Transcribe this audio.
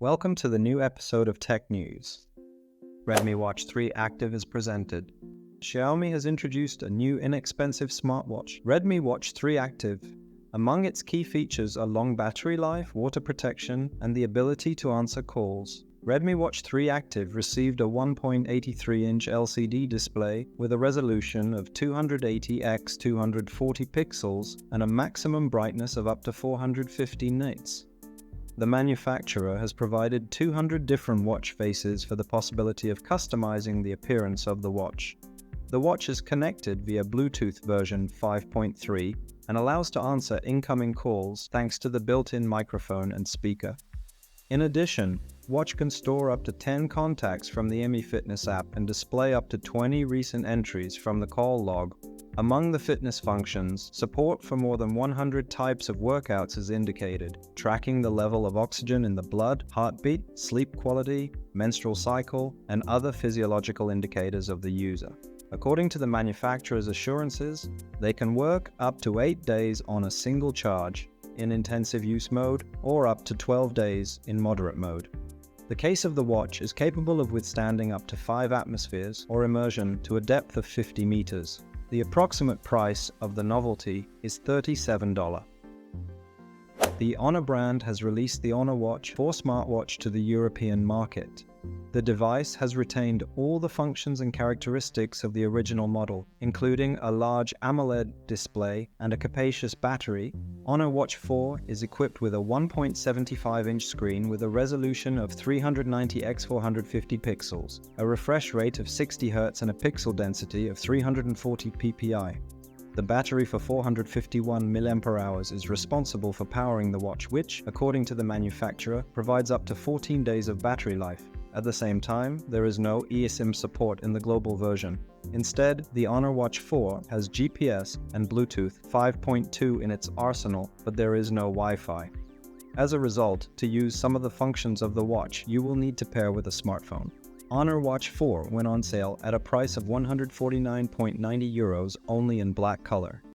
Welcome to the new episode of Tech News. Redmi Watch 3 Active is presented. Xiaomi has introduced a new inexpensive smartwatch, Redmi Watch 3 Active. Among its key features are long battery life, water protection, and the ability to answer calls. Redmi Watch 3 Active received a 1.83-inch LCD display with a resolution of 280 x 240 pixels and a maximum brightness of up to 450 nits. The manufacturer has provided 200 different watch faces for the possibility of customizing the appearance of the watch. The watch is connected via Bluetooth version 5.3 and allows to answer incoming calls thanks to the built-in microphone and speaker. In addition, watch can store up to 10 contacts from the Mi Fitness app and display up to 20 recent entries from the call log. Among the fitness functions, support for more than 100 types of workouts is indicated, tracking the level of oxygen in the blood, heartbeat, sleep quality, menstrual cycle, and other physiological indicators of the user. According to the manufacturer's assurances, they can work up to 8 days on a single charge in intensive use mode or up to 12 days in moderate mode. The case of the watch is capable of withstanding up to 5 atmospheres or immersion to a depth of 50 meters. The approximate price of the novelty is $37. The Honor brand has released the Honor Watch 4 smartwatch to the European market. The device has retained all the functions and characteristics of the original model, including a large AMOLED display and a capacious battery. Honor Watch 4 is equipped with a 1.75-inch screen with a resolution of 390 x 450 pixels, a refresh rate of 60 Hz and a pixel density of 340 ppi. The battery for 451 mAh is responsible for powering the watch, which, according to the manufacturer, provides up to 14 days of battery life. At the same time, there is no eSIM support in the global version. Instead, the Honor Watch 4 has GPS and Bluetooth 5.2 in its arsenal, but there is no Wi-Fi. As a result, to use some of the functions of the watch, you will need to pair with a smartphone. Honor Watch 4 went on sale at a price of €149.90 only in black color.